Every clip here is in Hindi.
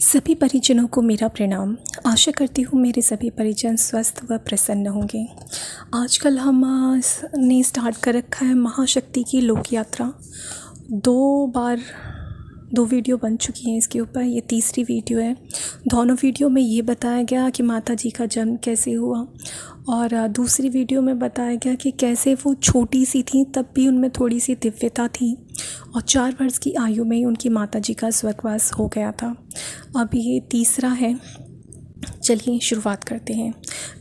सभी परिजनों को मेरा प्रणाम। आशा करती हूँ मेरे सभी परिजन स्वस्थ व प्रसन्न होंगे। आजकल हम ने स्टार्ट कर रखा है महाशक्ति की लोक यात्रा। 2 वीडियो बन चुकी हैं इसके ऊपर, ये तीसरी वीडियो है। दोनों वीडियो में ये बताया गया कि माता जी का जन्म कैसे हुआ, और दूसरी वीडियो में बताया गया कि कैसे वो छोटी सी थी तब भी उनमें थोड़ी सी दिव्यता थी, और 4 वर्ष की आयु में ही उनकी माता जी का स्वर्गवास हो गया था। अब ये तीसरा है, चलिए शुरुआत करते हैं।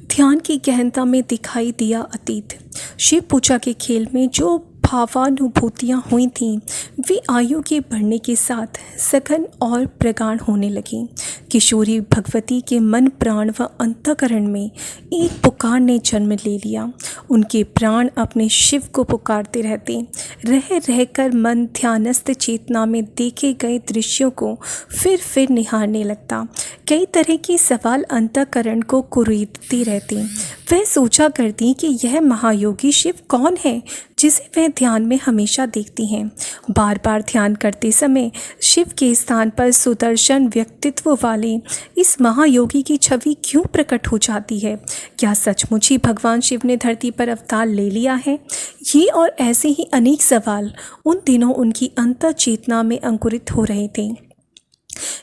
ध्यान की गहनता में दिखाई दिया अतीत। शिव पूजा के खेल में जो भावानुभूतियाँ हुई थीं वे आयु के बढ़ने के साथ सघन और प्रगाढ़ होने लगीं। किशोरी भगवती के मन प्राण व अंतःकरण में एक पुकार ने जन्म ले लिया। उनके प्राण अपने शिव को पुकारते रहते, रह रहकर मन ध्यानस्थ चेतना में देखे गए दृश्यों को फिर निहारने लगता। कई तरह के सवाल अंतःकरण को कुरीदते रहते। वह सोचा करती कि यह महायोगी शिव कौन है जिसे वह ध्यान में हमेशा देखती हैं। बार बार ध्यान करते समय शिव के स्थान पर सुदर्शन व्यक्तित्व वाले इस महायोगी की छवि क्यों प्रकट हो जाती है? क्या सचमुच ही भगवान शिव ने धरती पर अवतार ले लिया है? ये और ऐसे ही अनेक सवाल उन दिनों उनकी अंतः चेतना में अंकुरित हो रहे थे।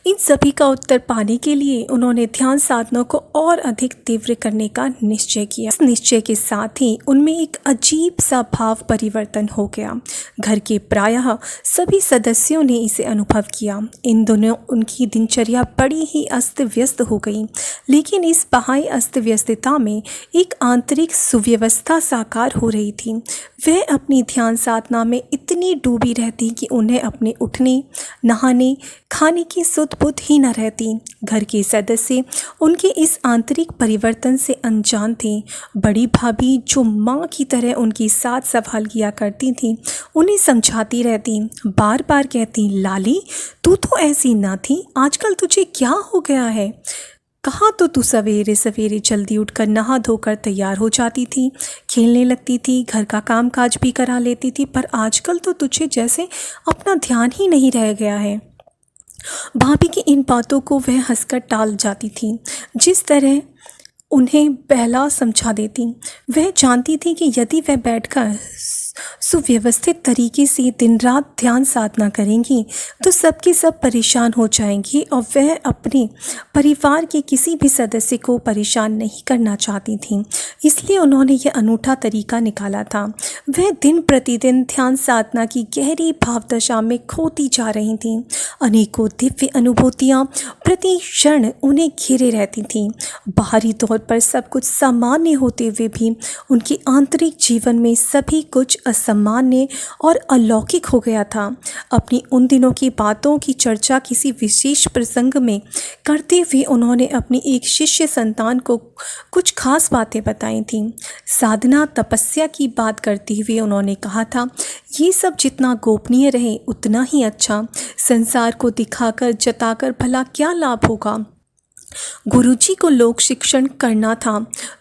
इन सभी का उत्तर पाने के लिए उन्होंने ध्यान साधना को और अधिक तीव्र करने का निश्चय किया। इस निश्चय के साथ ही उनमें एक अजीब सा भाव परिवर्तन हो गया। घर के प्रायः सभी सदस्यों ने इसे अनुभव किया। इन दोनों उनकी दिनचर्या बड़ी ही अस्त व्यस्त हो गई, लेकिन इस बाह्य अस्त व्यस्तता में एक आंतरिक सुव्यवस्था साकार हो रही थी। वह अपनी ध्यान साधना में इतनी डूबी रहती कि उन्हें अपने उठने, नहाने, खाने की सुध बुध ही न रहती। घर के सदस्य उनके इस आंतरिक परिवर्तन से अनजान थे। बड़ी भाभी जो माँ की तरह उनकी साथ संभाल किया करती थी, उन्हें समझाती रहती, बार बार कहती, लाली तू तो ऐसी ना थी, आजकल तुझे क्या हो गया है? कहाँ तो तू सवेरे सवेरे जल्दी उठकर नहा धोकर तैयार हो जाती थी, खेलने लगती थी, घर का काम काज भी करा लेती थी, पर आजकल तो तुझे जैसे अपना ध्यान ही नहीं रह गया है। भाभी की इन बातों को वह हंसकर टाल जाती थी, जिस तरह उन्हें बहला समझा देती। वह जानती थी कि यदि वह बैठकर सुव्यवस्थित तरीके से दिन रात ध्यान साधना करेंगी तो सबके सब परेशान हो जाएंगी, और वह अपने परिवार के किसी भी सदस्य को परेशान नहीं करना चाहती थी। इसलिए उन्होंने यह अनूठा तरीका निकाला था। वह दिन प्रतिदिन ध्यान साधना की गहरी भावदशा में खोती जा रही थीं। अनेकों दिव्य अनुभूतियाँ प्रति क्षण उन्हें घेरे रहती थीं। बाहरी तौर पर सब कुछ सामान्य होते हुए भी उनके आंतरिक जीवन में सभी कुछ असामान्य और अलौकिक हो गया था। अपनी उन दिनों की बातों की चर्चा किसी विशेष प्रसंग में करते हुए उन्होंने अपनी एक शिष्य संतान को कुछ खास बातें बताई थीं। साधना तपस्या की बात करते हुए उन्होंने कहा था, ये सब जितना गोपनीय रहे उतना ही अच्छा। संसार को दिखाकर जताकर भला क्या लाभ होगा? गुरुजी को लोक शिक्षण करना था,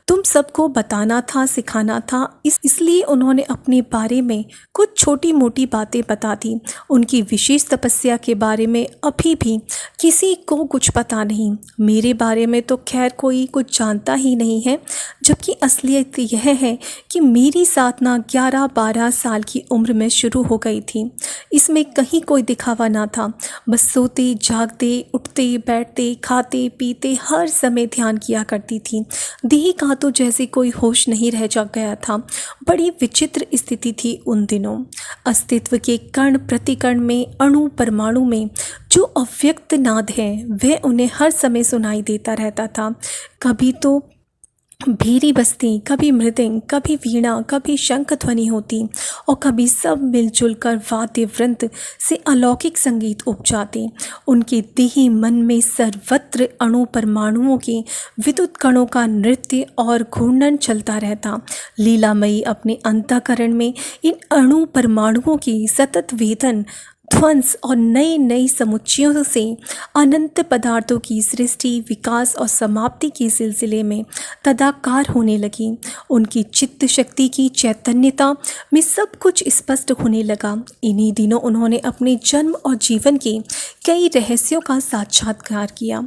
तुम सबको बताना था, सिखाना था। इसलिए उन्होंने अपने बारे में कुछ छोटी मोटी बातें बता दी। उनकी विशेष तपस्या के बारे में अभी भी किसी को कुछ पता नहीं। मेरे बारे में तो खैर कोई कुछ जानता ही नहीं है, जबकि असलियत यह है कि मेरी साधना 11-12 साल की उम्र में शुरू हो गई थी। इसमें कहीं कोई दिखावा ना था। बस सोते जागते, उठते बैठते, खाते पीते हर समय ध्यान किया करती थी। देह का तो जैसे कोई होश नहीं रह जा गया था। बड़ी विचित्र स्थिति थी उन दिनों। अस्तित्व के कण प्रतिकण में, अणु परमाणु में जो अव्यक्त नाद है वह उन्हें हर समय सुनाई देता रहता था। कभी तो भीरी बजती, कभी मृदंग, कभी वीणा, कभी शंख ध्वनि होती, और कभी सब मिलजुल कर वाद्य वृंद से अलौकिक संगीत उपजाते। उनके देही मन में सर्वत्र अणु परमाणुओं के विद्युत कणों का नृत्य और घूर्णन चलता रहता। लीलामयी अपने अंतःकरण में इन अणु परमाणुओं की सतत वेदन ध्वंस और नए नए समुच्चयों से अनंत पदार्थों की सृष्टि, विकास और समाप्ति के सिलसिले में तदाकार होने लगी। उनकी चित्त शक्ति की चैतन्यता में सब कुछ स्पष्ट होने लगा। इन्हीं दिनों उन्होंने अपने जन्म और जीवन के कई रहस्यों का साक्षात्कार किया।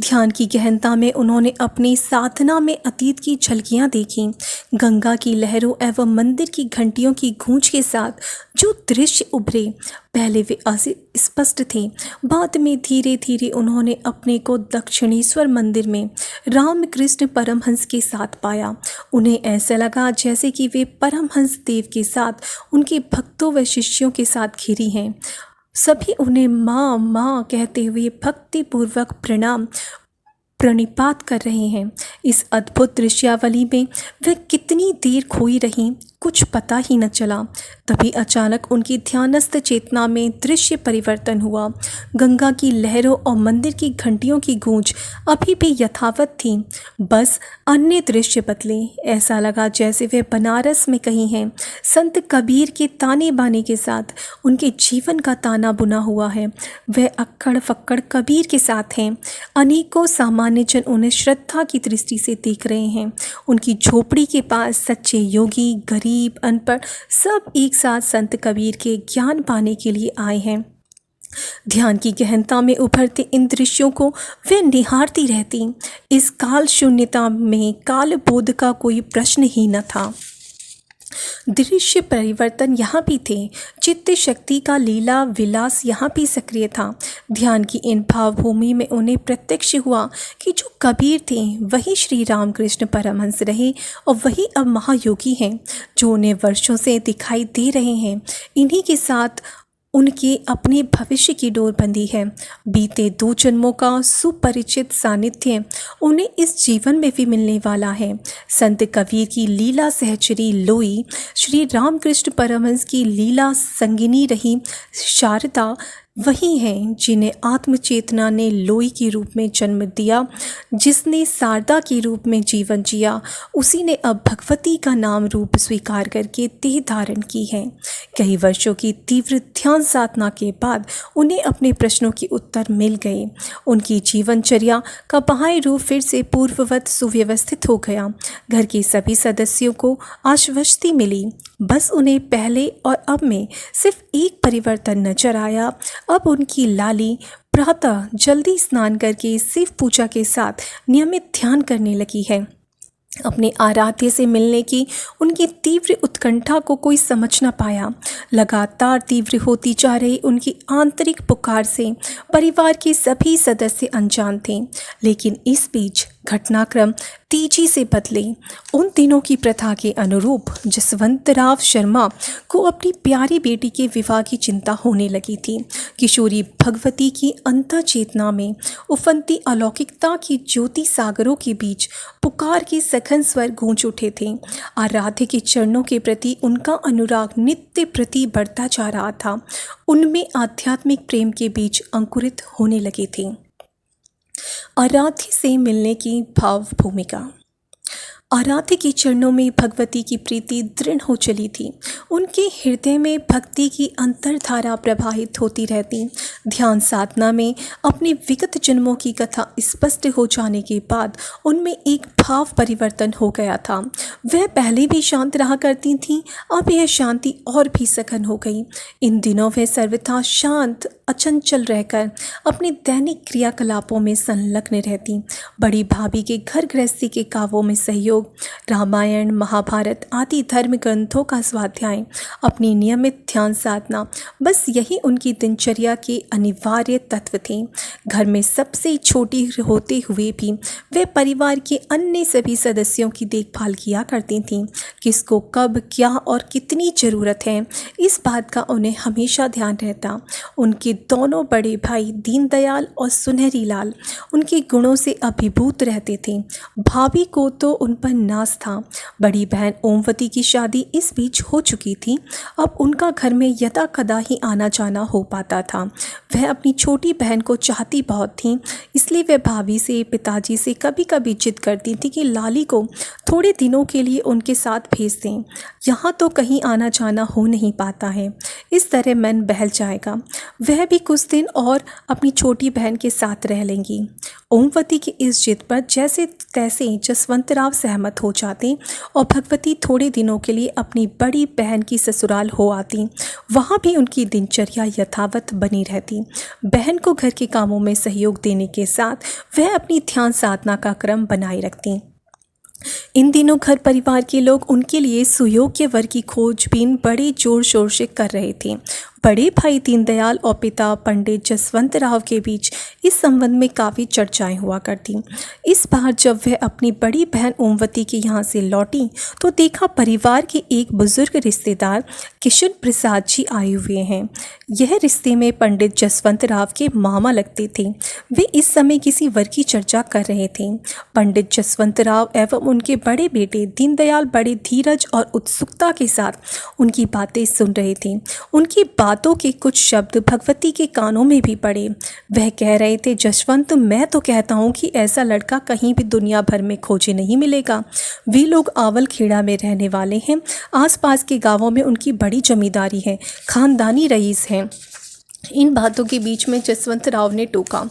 ध्यान की गहनता में उन्होंने अपनी साधना में अतीत की झलकियां देखी। गंगा की लहरों एवं मंदिर की घंटियों की गूंज के साथ जो दृश्य उभरे, पहले वे अस्पष्ट थे, बाद में धीरे धीरे उन्होंने अपने को दक्षिणेश्वर मंदिर में रामकृष्ण परमहंस के साथ पाया। उन्हें ऐसा लगा जैसे कि वे परमहंस देव के साथ, उनके भक्तों व शिष्यों के साथ घिरी हैं। सभी उन्हें माँ माँ कहते हुए भक्तिपूर्वक प्रणिपात कर रहे हैं। इस अद्भुत दृश्यावली में वह कितनी देर खोई रहीं, कुछ पता ही न चला। तभी अचानक उनकी ध्यानस्थ चेतना में दृश्य परिवर्तन हुआ। गंगा की लहरों और मंदिर की घंटियों की गूंज अभी भी यथावत थी, बस अन्य दृश्य बदले। ऐसा लगा जैसे वे बनारस में कहीं हैं। संत कबीर के ताने बाने के साथ उनके जीवन का ताना बुना हुआ है। वह अक्कड़ फक्कड़ कबीर के साथ हैं। अनेकों सामान्य जन उन्हें श्रद्धा की दृष्टि से देख रहे हैं। उनकी झोपड़ी के पास सच्चे योगी, गरीब, अनपढ़ सब एक साथ संत कबीर के ज्ञान पाने के लिए आए हैं। ध्यान की गहनता में उभरते इन दृश्यों को वे निहारती रहती। इस काल शून्यता में काल बोध का कोई प्रश्न ही न था। दृश्य परिवर्तन यहाँ भी थे। चित्त शक्ति का लीला विलास यहाँ भी सक्रिय था। ध्यान की इन भावभूमि में उन्हें प्रत्यक्ष हुआ कि जो कबीर थे वही श्री रामकृष्ण परमहंस रहे और वही अब महायोगी हैं जो उन्हें वर्षों से दिखाई दे रहे हैं। इन्हीं के साथ उनके अपने भविष्य की डोर बंधी है। बीते 2 जन्मों का सुपरिचित सानिध्य उन्हें इस जीवन में भी मिलने वाला है। संत कबीर की लीला सहचरी लोई, श्री रामकृष्ण परमहंस की लीला संगिनी रही शारदा वही हैं जिन्हें आत्मचेतना ने लोई के रूप में जन्म दिया। जिसने शारदा के रूप में जीवन जिया, उसी ने अब भगवती का नाम रूप स्वीकार करके देह धारण की है। कई वर्षों की तीव्र ध्यान साधना के बाद उन्हें अपने प्रश्नों के उत्तर मिल गए। उनकी जीवनचर्या का बाह्य रूप फिर से पूर्ववत सुव्यवस्थित हो गया। घर के सभी सदस्यों को आश्वस्ति मिली। बस उन्हें पहले और अब में सिर्फ एक परिवर्तन नजर आया। अब उनकी लाली प्रातः जल्दी स्नान करके शिव पूजा के साथ नियमित ध्यान करने लगी है। अपने आराध्य से मिलने की उनकी तीव्र उत्कंठा को कोई समझ न पाया। लगातार तीव्र होती जा रही उनकी आंतरिक पुकार से परिवार के सभी सदस्य अनजान थे, लेकिन इस बीच घटनाक्रम तेजी से बदले। उन दिनों की प्रथा के अनुरूप जसवंतराव शर्मा को अपनी प्यारी बेटी के विवाह की चिंता होने लगी थी। किशोरी भगवती की अंतः चेतना में उफनती अलौकिकता की ज्योति सागरों के बीच पुकार के सघन स्वर गूंज उठे थे। आराध्य के चरणों के प्रति उनका अनुराग नित्य प्रति बढ़ता जा रहा था। उनमें आध्यात्मिक प्रेम के बीज अंकुरित होने लगे थे। आराध्य से मिलने की भाव भूमिका। आराध्य के चरणों में भगवती की प्रीति दृढ़ हो चली थी। उनके हृदय में भक्ति की अंतर्धारा प्रवाहित होती रहती। ध्यान साधना में अपने विगत जन्मों की कथा स्पष्ट हो जाने के बाद उनमें एक भाव परिवर्तन हो गया था। वह पहले भी शांत रहा करती थीं, अब यह शांति और भी सघन हो गई। इन दिनों वह सर्वथा शांत अचंचल रहकर अपने दैनिक क्रियाकलापों में संलग्न रहती। बड़ी भाभी के घर गृहस्थी के कामों में सहयोग, रामायण, महाभारत आदि धर्म ग्रंथों का स्वाध्याय, अपनी नियमित ध्यान साधना, बस यही उनकी दिनचर्या के अनिवार्य तत्व थे। घर में सबसे छोटी होते हुए भी वे परिवार के अन्य सभी सदस्यों की देखभाल किया करती थीं। किसको कब क्या और कितनी ज़रूरत है, इस बात का उन्हें हमेशा ध्यान रहता। उनके दोनों बड़े भाई दीनदयाल और सुनहरी लाल उनके गुणों से अभिभूत रहते थे। भाभी को तो उन पर पर नाज था। बड़ी बहन ओमवती की शादी इस बीच हो चुकी थी। अब उनका घर में यदा कदा ही आना जाना हो पाता था। वह अपनी छोटी बहन को चाहती बहुत थी, इसलिए वह भाभी से, पिताजी से कभी कभी जिद करती थी कि लाली को थोड़े दिनों के लिए उनके साथ भेज दें। यहाँ तो कहीं आना जाना हो नहीं पाता है, इस तरह मन बहल जाएगा। वह भी कुछ दिन और अपनी छोटी बहन के साथ रह लेंगी। ओमवती की इस जिद पर जैसे तैसे जसवंतराव सहमत हो जाते और भगवती थोड़े दिनों के लिए अपनी बड़ी बहन की ससुराल हो आती। वहाँ भी उनकी दिनचर्या यथावत बनी रहती। बहन को घर के कामों में सहयोग देने के साथ वह अपनी ध्यान साधना का क्रम बनाए रखती। इन दिनों घर परिवार के लोग उनके लिए सुयोग्य वर की खोजबीन बड़े जोर शोर से कर रहे थे। बड़े भाई दीनदयाल और पिता पंडित जसवंतराव के बीच इस संबंध में काफ़ी चर्चाएं हुआ करती। इस बार जब वह अपनी बड़ी बहन ओमवती के यहाँ से लौटी तो देखा परिवार के एक बुजुर्ग रिश्तेदार किशन प्रसाद जी आए हुए हैं। यह रिश्ते में पंडित जसवंतराव के मामा लगते थे। वे इस समय किसी वर की चर्चा कर रहे थे। पंडित जसवंतराव एवं उनके बड़े बेटे दीनदयाल बड़े धीरज और उत्सुकता के साथ उनकी बातें सुन रहे थे। उनकी बातों के कुछ शब्द भगवती के कानों में भी पड़े। वह कह रहे थे, जसवंत, मैं तो कहता हूँ कि ऐसा लड़का कहीं भी दुनिया भर में खोजे नहीं मिलेगा। वे लोग आवल खेड़ा में रहने वाले हैं। आसपास के गांवों में उनकी बड़ी जमींदारी है, खानदानी रईस हैं। इन बातों के बीच में जसवंत राव ने टोका,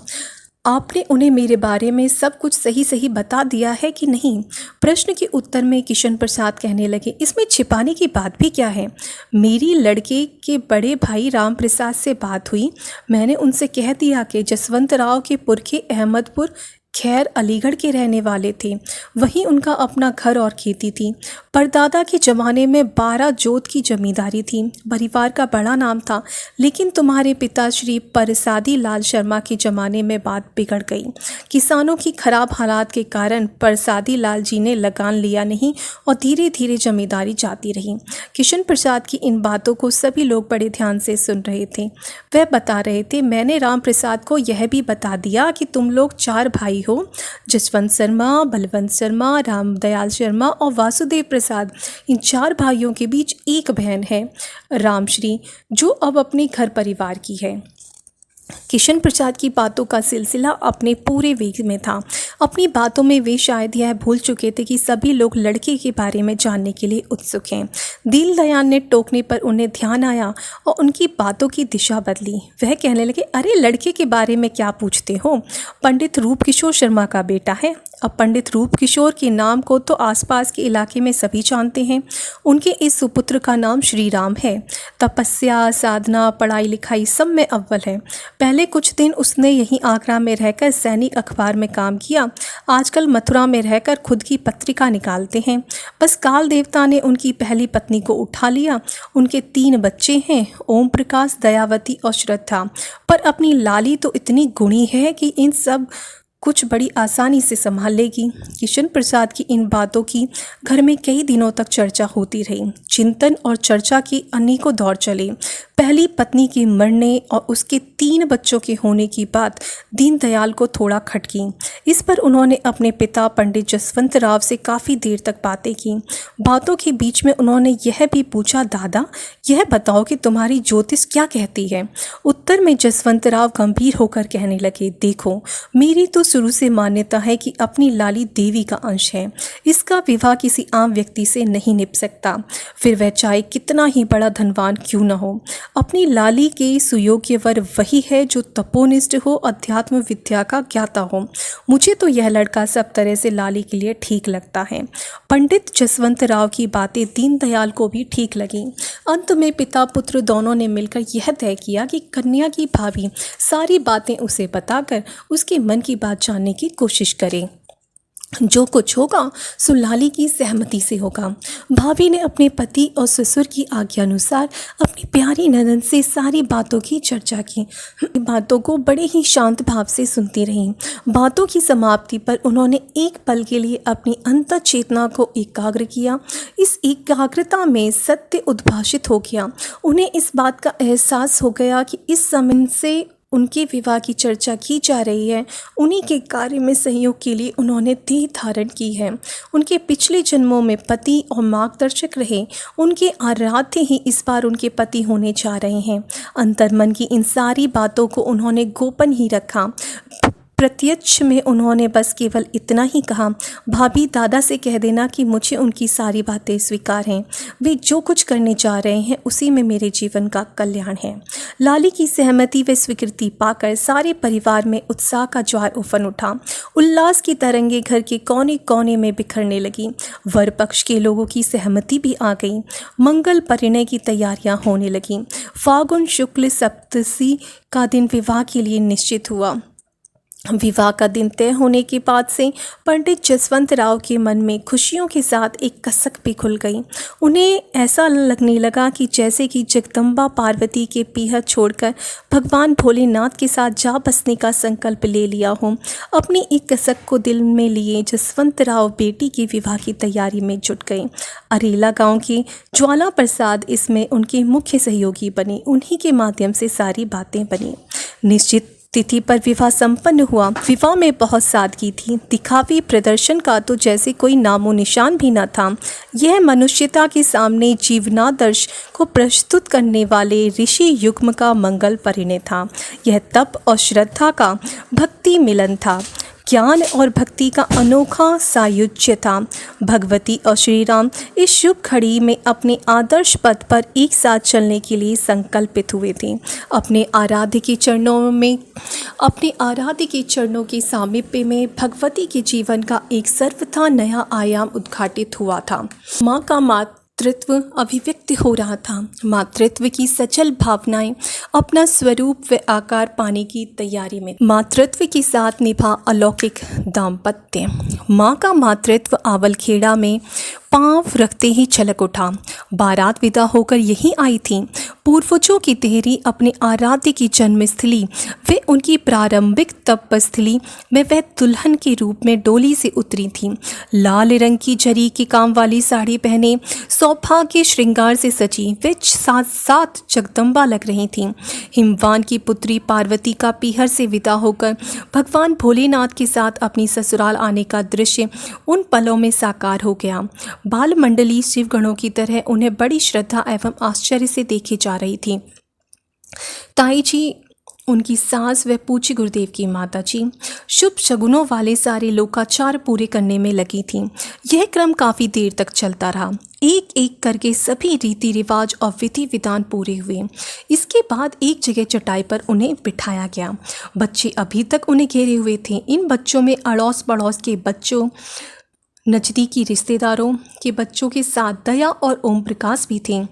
आपने उन्हें मेरे बारे में सब कुछ सही सही बता दिया है कि नहीं? प्रश्न के उत्तर में किशन प्रसाद कहने लगे, इसमें छिपाने की बात भी क्या है? मेरी लड़के के बड़े भाई राम प्रसाद से बात हुई। मैंने उनसे कह दिया कि जसवंत राव के पुरखे अहमदपुर खैर अलीगढ़ के रहने वाले थे। वहीं उनका अपना घर और खेती थी। परदादा के ज़माने में 12 जोत की जमींदारी थी। परिवार का बड़ा नाम था, लेकिन तुम्हारे पिता श्री परसादी लाल शर्मा के ज़माने में बात बिगड़ गई। किसानों की खराब हालात के कारण परसादी लाल जी ने लगान लिया नहीं और धीरे धीरे जमींदारी जाती रही। किशन प्रसाद की इन बातों को सभी लोग बड़े ध्यान से सुन रहे थे। वह बता रहे थे, मैंने राम प्रसाद को यह भी बता दिया कि तुम लोग 4 भाई हो, जसवंत शर्मा, बलवंत शर्मा, रामदयाल शर्मा और वासुदेव प्रसाद। इन 4 भाइयों के बीच एक बहन है, रामश्री, जो अब अपने घर परिवार की है। किशन प्रसाद की बातों का सिलसिला अपने पूरे वेग में था। अपनी बातों में वे शायद यह भूल चुके थे कि सभी लोग लड़के के बारे में जानने के लिए उत्सुक हैं। दीनदयाल ने टोकने पर उन्हें ध्यान आया और उनकी बातों की दिशा बदली। वह कहने लगे, अरे लड़के के बारे में क्या पूछते हो? पंडित रूपकिशोर शर्मा का बेटा है। अब पंडित रूपकिशोर के नाम को तो आसपास के इलाके में सभी जानते हैं। उनके इस सुपुत्र का नाम श्री राम है। तपस्या, साधना, पढ़ाई लिखाई सब में अव्वल है। पहले कुछ दिन उसने यहीं आगरा में रहकर सैनिक अखबार में काम किया। आजकल मथुरा में रहकर खुद की पत्रिका निकालते हैं। बस काल देवता ने उनकी पहली पत्नी को उठा लिया। उनके 3 बच्चे हैं, ओम प्रकाश, दयावती और श्रद्धा। पर अपनी लाली तो इतनी गुणी है कि इन सब कुछ बड़ी आसानी से संभाल लेगी। किशन प्रसाद की इन बातों की घर में कई दिनों तक चर्चा होती रही। चिंतन और चर्चा की अनेकों दौर चले। पहली पत्नी के मरने और उसके 3 बच्चों के होने की बात दीनदयाल को थोड़ा खटकी। इस पर उन्होंने अपने पिता पंडित जसवंत राव से काफ़ी देर तक बातें की। बातों के बीच में उन्होंने यह भी पूछा, दादा यह बताओ कि तुम्हारी ज्योतिष क्या कहती है? उत्तर में जसवंत राव गंभीर होकर कहने लगे, देखो मेरी तो शुरू से मान्यता है कि अपनी लाली देवी का अंश है। इसका विवाह किसी आम व्यक्ति से नहीं निप सकता, फिर वह चाहे कितना ही बड़ा धनवान क्यों न हो। अपनी लाली के सुयोग्य वर वही है जो तपोनिष्ठ हो, अध्यात्म विद्या का ज्ञाता हो। मुझे तो यह लड़का सब तरह से लाली के लिए ठीक लगता है। पंडित जसवंत राव की बातें दीनदयाल को भी ठीक लगी। अंत में पिता पुत्र दोनों ने मिलकर यह तय किया कि कन्या की भाभी सारी बातें उसे बताकर उसके मन की बात जानने की कोशिश करे। जो कुछ होगा सो लाली की सहमति से होगा। भाभी ने अपने पति और ससुर की आज्ञा अनुसार अपनी प्यारी ननद से सारी बातों की चर्चा की। बातों को बड़े ही शांत भाव से सुनती रहीं। बातों की समाप्ति पर उन्होंने एक पल के लिए अपनी अंतः चेतना को एकाग्र किया। इस एकाग्रता में सत्य उद्भाषित हो गया। उन्हें इस बात का एहसास हो गया कि इस समय से उनके विवाह की चर्चा की जा रही है, उन्हीं के कार्य में सहयोग के लिए उन्होंने देह धारण की है। उनके पिछले जन्मों में पति और मार्गदर्शक रहे, उनके आराध्य ही इस बार उनके पति होने जा रहे हैं। अंतर्मन की इन सारी बातों को उन्होंने गोपन ही रखा। प्रत्यक्ष में उन्होंने बस केवल इतना ही कहा, भाभी दादा से कह देना कि मुझे उनकी सारी बातें स्वीकार हैं। वे जो कुछ करने जा रहे हैं उसी में मेरे जीवन का कल्याण है। लाली की सहमति व स्वीकृति पाकर सारे परिवार में उत्साह का ज्वार उफन उठा। उल्लास की तरंगे घर के कोने कोने में बिखरने लगी। वर पक्ष के लोगों की सहमति भी आ गई। मंगल परिणय की तैयारियां होने लगीं। फागुन शुक्ल सप्तशी का दिन विवाह के लिए निश्चित हुआ। विवाह का दिन तय होने के बाद से पंडित जसवंत राव के मन में खुशियों के साथ एक कसक भी खुल गई। उन्हें ऐसा लगने लगा कि जैसे कि जगदम्बा पार्वती के पीहर छोड़कर भगवान भोलेनाथ के साथ जा बसने का संकल्प ले लिया हो। अपनी एक कसक को दिल में लिए जसवंत राव बेटी के विवाह की तैयारी में जुट गए। अरेला गांव के ज्वाला प्रसाद इसमें उनके मुख्य सहयोगी बने। उन्हीं के माध्यम से सारी बातें बनी। निश्चित तिथि पर विवाह संपन्न हुआ। विवाह में बहुत सादगी थी। दिखावी प्रदर्शन का तो जैसे कोई नामो निशान भी न था। यह मनुष्यता के सामने जीवनादर्श को प्रस्तुत करने वाले ऋषि युग्म का मंगल परिणय था। यह तप और श्रद्धा का भक्ति मिलन था। ज्ञान और भक्ति का अनोखा सायुज्य था। भगवती और श्री राम इस शुभ घड़ी में अपने आदर्श पथ पर एक साथ चलने के लिए संकल्पित हुए थे। अपने आराध्य के चरणों के सामीप्य में भगवती के जीवन का एक सर्वथा नया आयाम उद्घाटित हुआ था। माँ का मातृत्व अभिव्यक्त हो रहा था। मातृत्व की सचल भावनाएं अपना स्वरूप व आकार पाने की तैयारी में। मातृत्व के साथ निभा अलौकिक दाम्पत्य। माँ का मातृत्व आवलखेड़ा में पांव रखते ही छलक उठा। बारात विदा होकर यहीं आई थी। पूर्वजों की देहरी अपने आराध्य की जन्मस्थली व उनकी प्रारंभिक तपस्थली में वह दुल्हन के रूप में डोली से उतरी थी। लाल रंग की जरी की काम वाली साड़ी पहने सौभाग्य श्रृंगार से सजी वे साथ साथ जगदम्बा लग रही थीं। हिमवान की पुत्री पार्वती का पीहर से विदा होकर भगवान भोलेनाथ के साथ अपनी ससुराल आने का दृश्य उन पलों में साकार हो गया। बाल मंडली शिवगणों की तरह उन्हें बड़ी श्रद्धा एवं आश्चर्य से देखी जा रही थी। ताई जी, उनकी सास व पूज्य गुरुदेव की माता जी शुभ शगुनों वाले सारे लोकाचार पूरे करने में लगी थीं। यह क्रम काफ़ी देर तक चलता रहा। एक एक करके सभी रीति रिवाज और विधि विधान पूरे हुए। इसके बाद एक जगह चटाई पर उन्हें बिठाया गया। बच्चे अभी तक उन्हें घेरे हुए थे। इन बच्चों में अड़ोस पड़ोस के बच्चों, नज़दीकी रिश्तेदारों के बच्चों के साथ दया और ओम प्रकाश भी थे।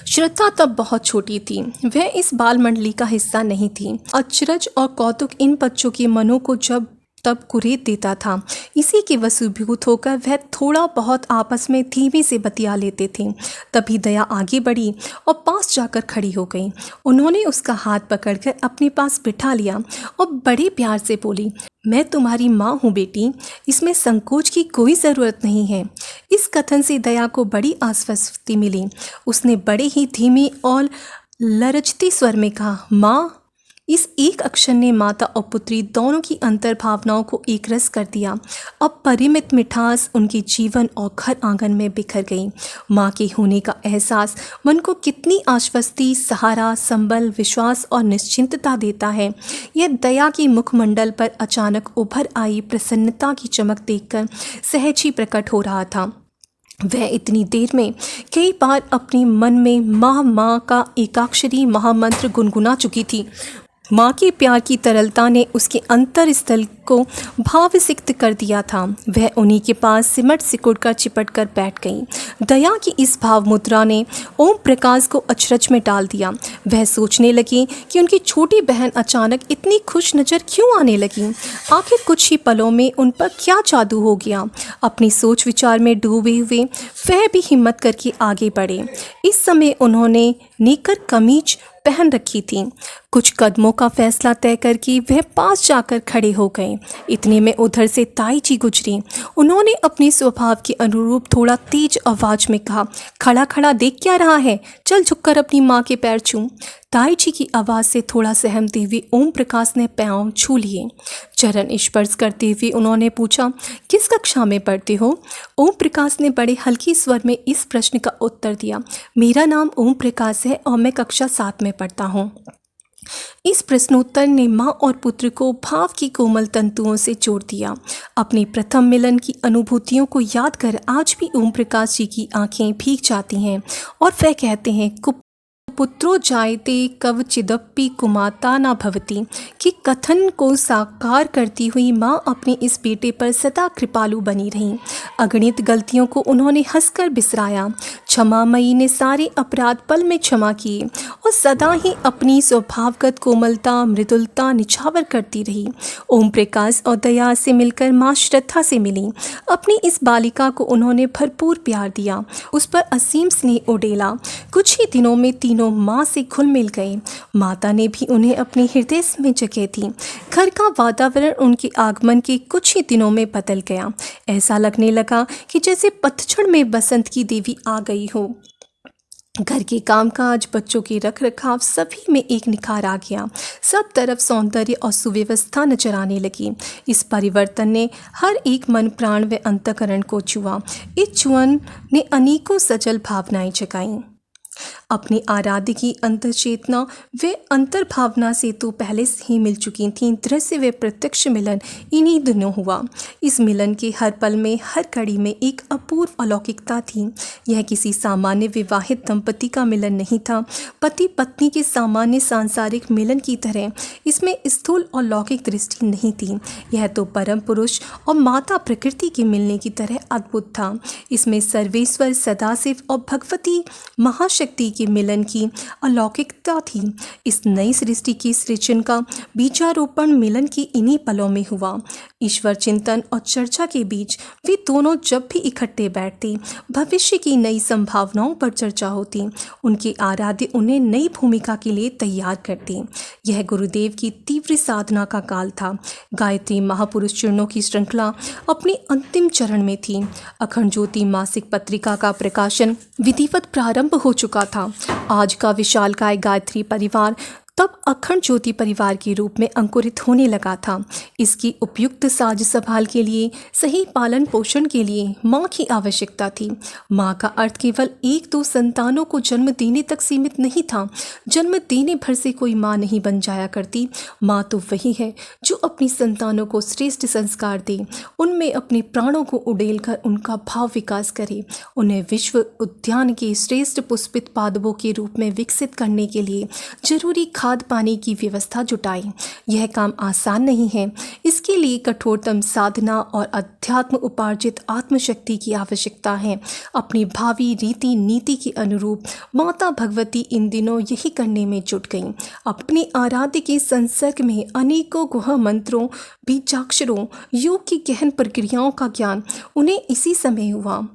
श्रद्धा तब बहुत छोटी थी। वह इस बाल मंडली का हिस्सा नहीं थी। अचरज और कौतुक इन बच्चों के मनों को जब तब कुरेद देता था। इसी के वशीभूत होकर वह थोड़ा बहुत आपस में धीमे से बतिया लेते थे। तभी दया आगे बढ़ी और पास जाकर खड़ी हो गई। उन्होंने उसका हाथ पकड़कर अपने पास बिठा लिया और बड़े प्यार से बोली, मैं तुम्हारी माँ हूँ बेटी, इसमें संकोच की कोई ज़रूरत नहीं है। इस कथन से दया को बड़ी आश्वस्ति मिली। उसने बड़े ही धीमे और लरजते स्वर में कहा, माँ। इस एक अक्षर ने माता और पुत्री दोनों की अंतर भावनाओं को एक रस कर दिया। अब परिमित मिठास उनके जीवन और घर आंगन में बिखर गई। माँ के होने का एहसास मन को कितनी आश्वस्ति, सहारा, संबल, विश्वास और निश्चिंतता देता है। यह दया की मुखमंडल पर अचानक उभर आई प्रसन्नता की चमक देखकर सहज ही प्रकट हो रहा था। वह इतनी देर में कई बार अपने मन में माँ का एकाक्षरी महामंत्र गुनगुना चुकी थी। माँ के प्यार की तरलता ने उसके अंतर स्थल को भावसिक्त कर दिया था। वह उन्हीं के पास सिमट सिकुड़ कर चिपट कर बैठ गई। दया की इस भाव मुद्रा ने ओम प्रकाश को अचरज में डाल दिया। वह सोचने लगी कि उनकी छोटी बहन अचानक इतनी खुश नज़र क्यों आने लगी। आखिर कुछ ही पलों में उन पर क्या जादू हो गया। अपनी सोच विचार में डूबे हुए वह भी हिम्मत करके आगे बढ़े। इस समय उन्होंने नेकर कमीज पहन रखी थी। कुछ कदमों का फैसला तय करके वह पास जाकर खड़े हो गए। इतने में उधर से ताई जी गुजरी। उन्होंने अपने स्वभाव के अनुरूप थोड़ा तेज आवाज में कहा, खड़ा खड़ा देख क्या रहा है, चल झुककर अपनी माँ के पैर छू। ताई जी की आवाज़ से थोड़ा सहमते हुए ओम प्रकाश ने पाँव छू लिए। चरण स्पर्श करते हुए उन्होंने पूछा, किस कक्षा में पढ़ते हो? ओम प्रकाश ने बड़े हल्के स्वर में इस प्रश्न का उत्तर दिया, मेरा नाम ओम प्रकाश है और मैं कक्षा 7 में पढ़ता हूँ। इस प्रश्नोत्तर ने माँ और पुत्र को भाव की कोमल तंतुओं से जोड़ दिया। अपने प्रथम मिलन की अनुभूतियों को याद कर आज भी ओम प्रकाश जी की आंखें भीग जाती हैं और वह कहते हैं, पुत्रो जायते कवचिदपि कुमाता न भवति, कि कथन को साकार करती हुई माँ अपने इस बेटे पर सदा कृपालु बनी रहीं। अगणित गलतियों को उन्होंने हंसकर बिसराया। क्षमामयी ने सारे अपराध पल में क्षमा किए और सदा ही अपनी स्वभावगत कोमलता मृदुलता निछावर करती रही। ओम प्रकाश और दया से मिलकर माँ श्रद्धा से मिली। अपनी इस बालिका को उन्होंने भरपूर प्यार दिया, उस पर असीम स्नेह उड़ेला। कुछ ही दिनों में तीनों माँ से घुल मिल गए। माता ने भी उन्हें अपने हृदय में जगह दी। घर का वातावरण उनके आगमन के कुछ ही दिनों में बदल गया। ऐसा लगने लगा कि जैसे पतझड़ में बसंत की देवी आ गई हो। घर के कामकाज, बच्चों के रख रखाव, सभी में एक निखार आ गया। सब तरफ सौंदर्य और सुव्यवस्था नजर आने लगी। इस परिवर्तन ने हर एक मन प्राण व अंतःकरण को छुआ। इस छुअन ने अनेकों सजल भावनाएं जगाईं। अपनी आराध्य की अंतर्चेतना व अंतर्भावना से तो पहले से ही मिल चुकी थीं। दृश्य व प्रत्यक्ष मिलन इन्हीं दिनों हुआ। इस मिलन के हर पल में, हर कड़ी में एक अपूर्व अलौकिकता थी। यह किसी सामान्य विवाहित दंपति का मिलन नहीं था, पति पत्नी के सामान्य सांसारिक मिलन की तरह इसमें स्थूल और लौकिक दृष्टि नहीं थी। यह तो परम पुरुष और माता प्रकृति के मिलने की तरह अद्भुत था। इसमें सर्वेश्वर सदाशिव और भगवती महाशक्ति के मिलन की अलौकिकता थी। इस नई सृष्टि की सृजन का बीजारोपण मिलन की इन्हीं पलों में हुआ। ईश्वर चिंतन और चर्चा के बीच वे दोनों जब भी इकट्ठे बैठते, भविष्य की नई संभावनाओं पर चर्चा होती। उनके आराध्य उन्हें नई भूमिका के लिए तैयार करते। यह गुरुदेव की तीव्र साधना का काल था। गायत्री महापुरुष चरणों की श्रृंखला अपने अंतिम चरण में थी। अखंड ज्योति मासिक पत्रिका का प्रकाशन विधिवत प्रारंभ हो चुका था। आज का विशालकाय गायत्री परिवार तब अखंड ज्योति परिवार के रूप में अंकुरित होने लगा था। इसकी उपयुक्त साज संभाल के लिए, सही पालन पोषण के लिए माँ की आवश्यकता थी। माँ का अर्थ केवल 1-2 संतानों को जन्म देने तक सीमित नहीं था। जन्म देने भर से कोई माँ नहीं बन जाया करती। माँ तो वही है जो अपनी संतानों को श्रेष्ठ संस्कार दे, उनमें अपने प्राणों को उड़ेल कर उनका भाव विकास करे, उन्हें विश्व उद्यान के श्रेष्ठ पुष्पित पादपों के रूप में विकसित करने के लिए जरूरी खाद पानी की व्यवस्था जुटाई। यह काम आसान नहीं है। इसके लिए कठोरतम साधना और अध्यात्म उपार्जित आत्मशक्ति की आवश्यकता है। अपनी भावी रीति नीति के अनुरूप माता भगवती इन दिनों यही करने में जुट गईं। अपने आराध्य के संसर्ग में अनेकों गुह मंत्रों, बीजाक्षरों, योग की गहन प्रक्रियाओं का ज्ञान उन्हें इसी समय हुआ।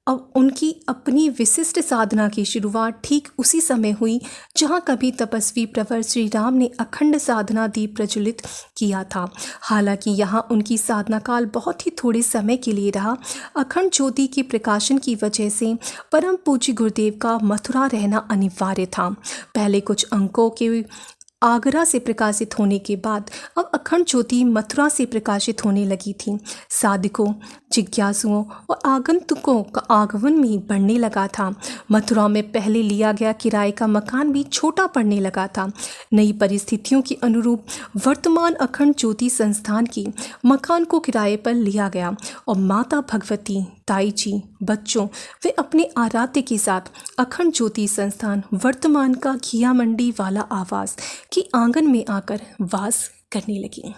अब उनकी अपनी विशिष्ट साधना की शुरुआत ठीक उसी समय हुई जहाँ कभी तपस्वी प्रवर श्री राम ने अखंड साधना दीप प्रज्वलित किया था। हालांकि यहाँ उनकी साधना काल बहुत ही थोड़े समय के लिए रहा। अखंड ज्योति के प्रकाशन की वजह से परम पूज्य गुरुदेव का मथुरा रहना अनिवार्य था। पहले कुछ अंकों के आगरा से प्रकाशित होने के बाद अब अखंड ज्योति मथुरा से प्रकाशित होने लगी थी। साधकों, जिज्ञासुओं और आगंतुकों का आगमन भी बढ़ने लगा था। मथुरा में पहले लिया गया किराए का मकान भी छोटा पड़ने लगा था। नई परिस्थितियों के अनुरूप वर्तमान अखंड ज्योति संस्थान की मकान को किराए पर लिया गया और माता भगवती, ताई जी, बच्चों वे अपने आराध्य के साथ अखंड ज्योति संस्थान वर्तमान का घिया मंडी वाला आवास की आंगन में आकर वास करने लगी।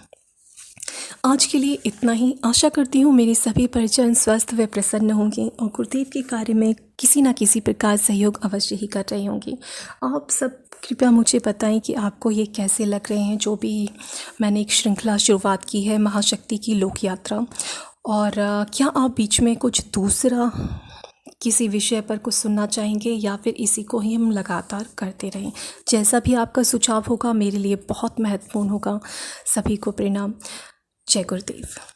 आज के लिए इतना ही। आशा करती हूँ मेरे सभी परिजन स्वस्थ व प्रसन्न होंगे और गुरुदेव के कार्य में किसी न किसी प्रकार सहयोग अवश्य ही कर रहे होंगे। आप सब कृपया मुझे बताएं कि आपको ये कैसे लग रहे हैं, जो भी मैंने एक श्रृंखला शुरुआत की है महाशक्ति की लोक यात्रा। और क्या आप बीच में कुछ दूसरा किसी विषय पर कुछ सुनना चाहेंगे या फिर इसी को ही हम लगातार करते रहें। जैसा भी आपका सुझाव होगा मेरे लिए बहुत महत्वपूर्ण होगा। सभी को प्रणाम। जय गुरुदेव।